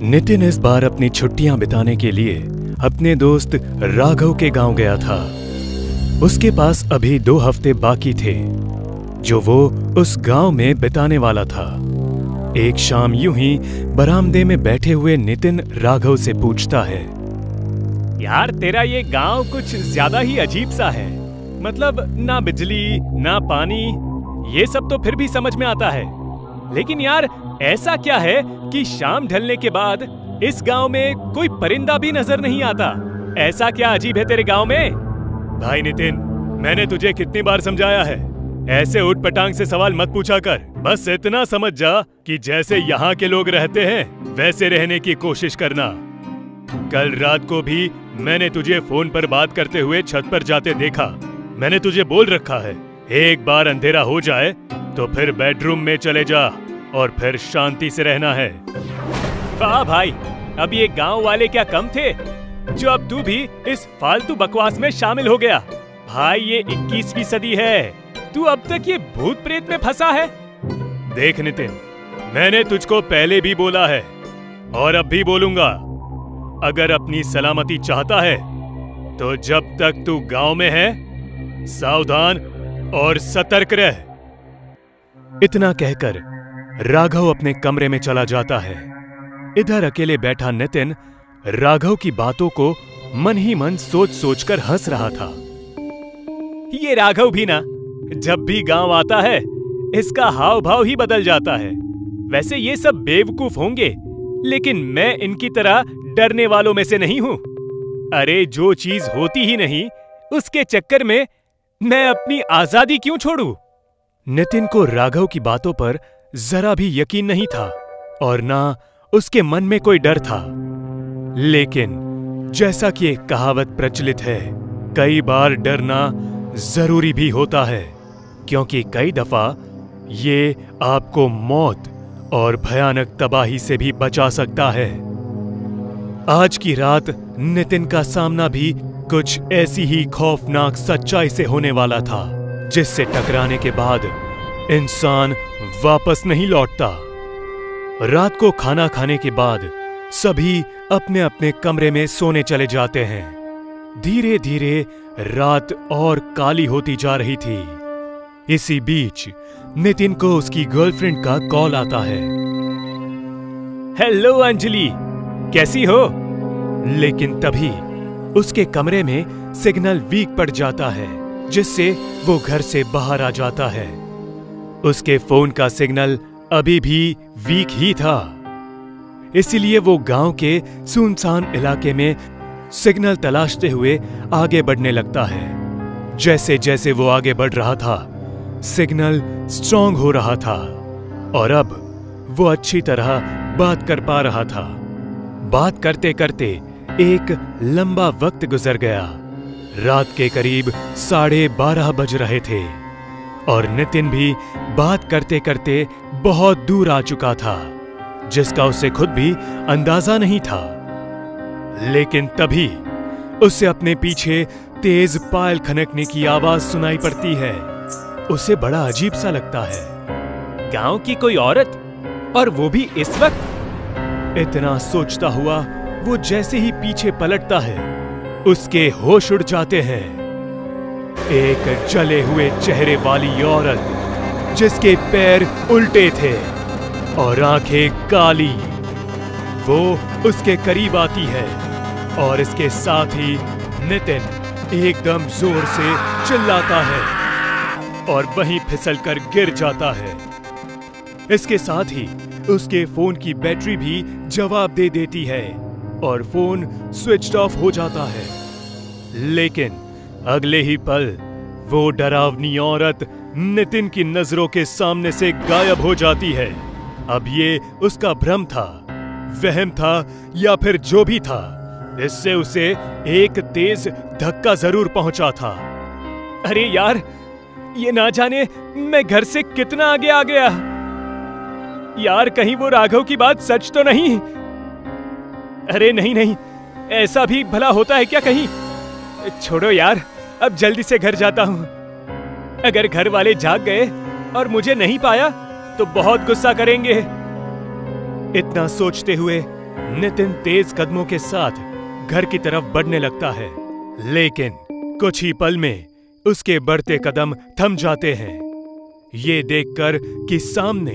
नितिन इस बार अपनी छुट्टियां बिताने के लिए अपने दोस्त राघव के गांव गया था। उसके पास अभी 2 हफ्ते बाकी थे जो वो उस गांव में बिताने वाला था। एक शाम यूं ही बरामदे में बैठे हुए नितिन राघव से पूछता है, यार तेरा ये गांव कुछ ज्यादा ही अजीब सा है। मतलब ना बिजली ना पानी, ये सब तो फिर भी समझ में आता है, लेकिन यार ऐसा क्या है कि शाम ढलने के बाद इस गांव में कोई परिंदा भी नजर नहीं आता। ऐसा क्या अजीब है तेरे गांव में? भाई नितिन, मैंने तुझे कितनी बार समझाया है, ऐसे उठ पटांग से सवाल मत पूछा कर। बस इतना समझ जा कि जैसे यहाँ के लोग रहते हैं वैसे रहने की कोशिश करना। कल रात को भी मैंने तुझे फोन पर बात करते हुए छत पर जाते देखा। मैंने तुझे बोल रखा है, एक बार अंधेरा हो जाए तो फिर बेडरूम में चले जा और फिर शांति से रहना है। वाह भाई, अब ये गांव वाले क्या कम थे जो अब तू भी इस फालतू बकवास में शामिल हो गया। भाई ये 21वीं सदी है, तू अब तक ये भूत प्रेत में फंसा है। देख नितिन, मैंने तुझको पहले भी बोला है और अब भी बोलूंगा, अगर अपनी सलामती चाहता है तो जब तक तू गांव में है सावधान और सतर्क रह। इतना कहकर राघव अपने कमरे में चला जाता है। इधर अकेले बैठा नितिन राघव की बातों को मन ही मन सोच सोचकर हंस रहा था। ये राघव भी ना जब भी गांव आता है इसका हाव भाव ही बदल जाता है। वैसे ये सब बेवकूफ होंगे, लेकिन मैं इनकी तरह डरने वालों में से नहीं हूं। अरे जो चीज होती ही नहीं उसके चक्कर में मैं अपनी आजादी क्यों छोड़ूं? नितिन को राघव की बातों पर जरा भी यकीन नहीं था और ना उसके मन में कोई डर था। लेकिन जैसा कि एक कहावत प्रचलित है, कई बार डरना जरूरी भी होता है, क्योंकि कई दफा ये आपको मौत और भयानक तबाही से भी बचा सकता है। आज की रात नितिन का सामना भी कुछ ऐसी ही खौफनाक सच्चाई से होने वाला था, जिससे टकराने के बाद इंसान वापस नहीं लौटता। रात को खाना खाने के बाद सभी अपने अपने कमरे में सोने चले जाते हैं। धीरे धीरे रात और काली होती जा रही थी। इसी बीच नितिन को उसकी गर्लफ्रेंड का कॉल आता है। हेलो अंजलि, कैसी हो? लेकिन तभी उसके कमरे में सिग्नल वीक पड़ जाता है, जिससे वो घर से बाहर आ जाता है। उसके फोन का सिग्नल अभी भी वीक ही था, इसलिए वो गांव के सुनसान इलाके में सिग्नल तलाशते हुए आगे बढ़ने लगता है। जैसे जैसे वो आगे बढ़ रहा था, सिग्नल स्ट्रॉन्ग हो रहा था और अब वो अच्छी तरह बात कर पा रहा था। बात करते करते एक लंबा वक्त गुजर गया। रात के करीब 12:30 बज रहे थे और नितिन भी बात करते करते बहुत दूर आ चुका था, जिसका उसे खुद भी अंदाजा नहीं था। लेकिन तभी उसे अपने पीछे तेज पायल खनकने की आवाज सुनाई पड़ती है। उसे बड़ा अजीब सा लगता है। गांव की कोई औरत, और वो भी इस वक्त? इतना सोचता हुआ वो जैसे ही पीछे पलटता है, उसके होश उड़ जाते हैं। एक जले हुए चेहरे वाली औरत, जिसके पैर उल्टे थे और आंखें काली, वो उसके करीब आती है और इसके साथ ही नितिन एकदम जोर से चिल्लाता है और वहीं फिसलकर गिर जाता है। इसके साथ ही उसके फोन की बैटरी भी जवाब दे देती है और फोन स्विच ऑफ हो जाता है। लेकिन अगले ही पल वो डरावनी औरत नितिन की नजरों के सामने से गायब हो जाती है। अब ये उसका भ्रम था, वहम था या फिर जो भी था, इससे उसे एक तेज धक्का जरूर पहुंचा था। अरे यार, ये ना जाने मैं घर से कितना आगे आ गया। यार कहीं वो राघव की बात सच तो नहीं? अरे नहीं नहीं, ऐसा भी भला होता है क्या कहीं? छोड़ो यार, अब जल्दी से घर जाता हूं। अगर घर वाले जाग गए और मुझे नहीं पाया तो बहुत गुस्सा करेंगे। इतना सोचते हुए नितिन तेज कदमों के साथ घर की तरफ बढ़ने लगता है, लेकिन कुछ ही पल में उसके बढ़ते कदम थम जाते हैं। ये देखकर कि सामने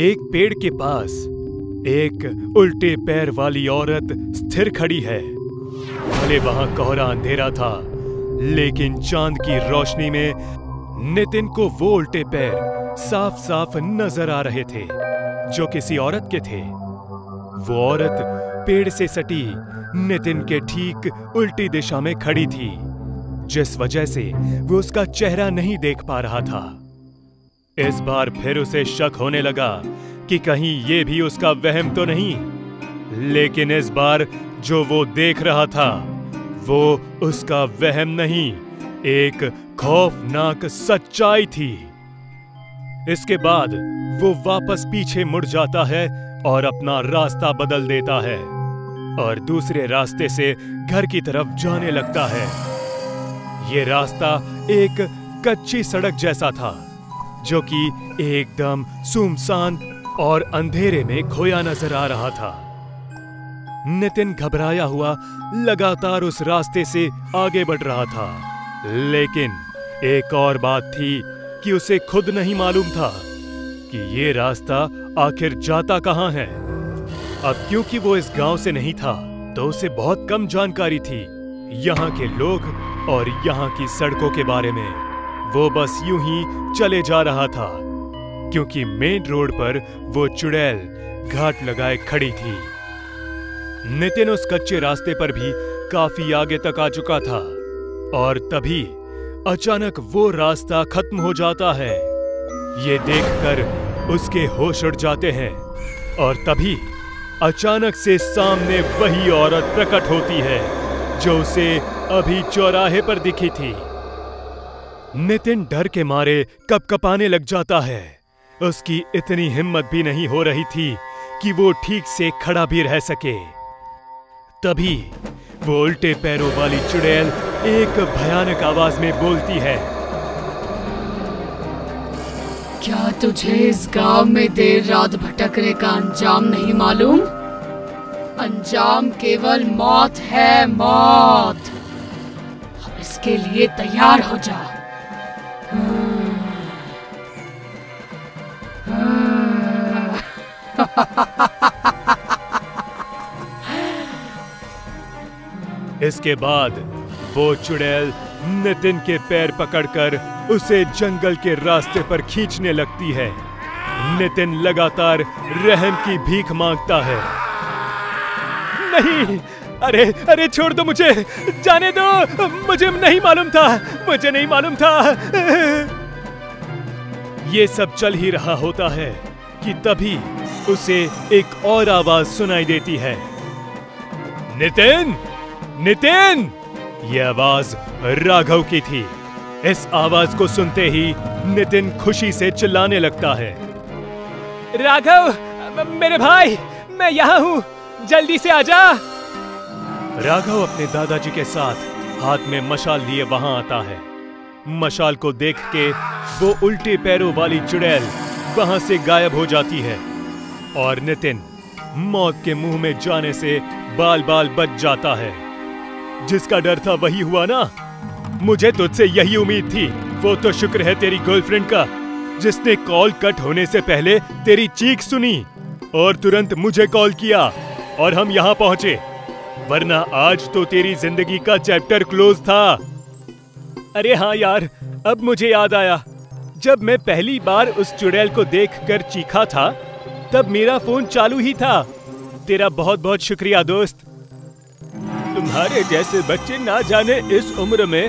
एक पेड़ के पास एक उल्टे पैर वाली औरत स्थिर खड़ी है। भले वहां कोहरा अंधेरा था, लेकिन चांद की रोशनी में नितिन को वो उल्टे पैर साफ साफ नजर आ रहे थे, जो किसी औरत के थे। वो औरत पेड़ से सटी नितिन के ठीक उल्टी दिशा में खड़ी थी, जिस वजह से वो उसका चेहरा नहीं देख पा रहा था। इस बार फिर उसे शक होने लगा कि कहीं ये भी उसका वहम तो नहीं, लेकिन इस बार जो वो देख रहा था वो उसका वहम नहीं, एक खौफनाक सच्चाई थी। इसके बाद वो वापस पीछे मुड़ जाता है और अपना रास्ता बदल देता है और दूसरे रास्ते से घर की तरफ जाने लगता है। ये रास्ता एक कच्ची सड़क जैसा था, जो कि एकदम सुनसान और अंधेरे में खोया नजर आ रहा था। नितिन घबराया हुआ लगातार उस रास्ते से आगे बढ़ रहा था, लेकिन एक और बात थी कि उसे खुद नहीं मालूम था कि ये रास्ता आखिर जाता कहां है। अब क्योंकि वो इस गांव से नहीं था, तो उसे बहुत कम जानकारी थी यहाँ के लोग और यहाँ की सड़कों के बारे में। वो बस यूं ही चले जा रहा था, क्योंकि मेन रोड पर वो चुड़ैल घाट लगाए खड़ी थी। नितिन उस कच्चे रास्ते पर भी काफी आगे तक आ चुका था और तभी अचानक वो रास्ता खत्म हो जाता है। ये देखकर उसके होश उड़ जाते हैं और तभी अचानक से सामने वही औरत प्रकट होती है जो उसे अभी चौराहे पर दिखी थी। नितिन डर के मारे कपकपाने लग जाता है। उसकी इतनी हिम्मत भी नहीं हो रही थी कि वो ठीक से खड़ा भी रह सके। तभी वो उल्टे पैरों वाली चुड़ैल एक भयानक आवाज में बोलती है, क्या तुझे इस गांव में देर रात भटकने का अंजाम नहीं मालूम? अंजाम केवल मौत है, मौत। अब इसके लिए तैयार हो जा। इसके बाद वो चुड़ैल नितिन के पैर पकड़कर उसे जंगल के रास्ते पर खींचने लगती है। नितिन लगातार रहम की भीख मांगता है। नहीं, अरे छोड़ दो मुझे, जाने दो, मुझे नहीं मालूम था, मुझे नहीं मालूम था। ये सब चल ही रहा होता है कि तभी उसे एक और आवाज सुनाई देती है, नितिन, नितिन। यह आवाज राघव की थी। इस आवाज को सुनते ही नितिन खुशी से चिल्लाने लगता है, राघव, मेरे भाई, मैं यहाँ हूँ, जल्दी से आजा। राघव अपने दादाजी के साथ हाथ में मशाल लिए वहां आता है। मशाल को देख के वो उल्टे पैरों वाली चुड़ैल वहां से गायब हो जाती है और नितिन मौत के मुंह में जाने से बाल बाल बच जाता है। जिसका डर था वही हुआ ना। मुझे तुझसे यही उम्मीद थी। वो तो शुक्र है तेरी गर्लफ्रेंड का, जिसने कॉल कट होने से पहले तेरी चीख सुनी और तुरंत मुझे कॉल किया और हम यहाँ पहुंचे, वरना आज तो तेरी जिंदगी का चैप्टर क्लोज था। अरे हाँ यार, अब मुझे याद आया, जब मैं पहली बार उस चुड़ैल को देखकर चीखा था तब मेरा फोन चालू ही था। तेरा बहुत बहुत शुक्रिया दोस्त। तुम्हारे जैसे बच्चे ना जाने इस उम्र में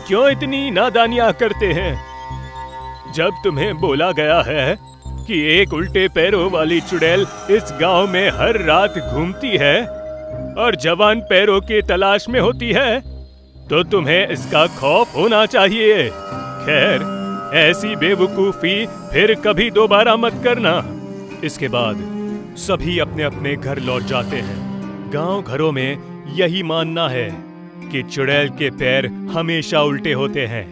क्यों इतनी नादानियां करते हैं। जब तुम्हें बोला गया है कि एक उल्टे पैरों वाली चुड़ैल इस गांव में हर रात घूमती है और जवान पैरों की तलाश में होती है, तो तुम्हें इसका खौफ होना चाहिए। खैर, ऐसी बेवकूफी फिर कभी दोबारा मत करना। इसके बाद सभी अपने अपने घर लौट जाते हैं। गांव घरों में यही मानना है कि चुड़ैल के पैर हमेशा उल्टे होते हैं,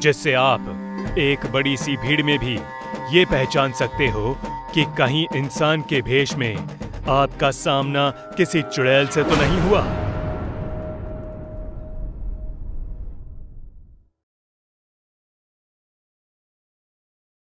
जिससे आप एक बड़ी सी भीड़ में भी ये पहचान सकते हो कि कहीं इंसान के भेष में आपका सामना किसी चुड़ैल से तो नहीं हुआ?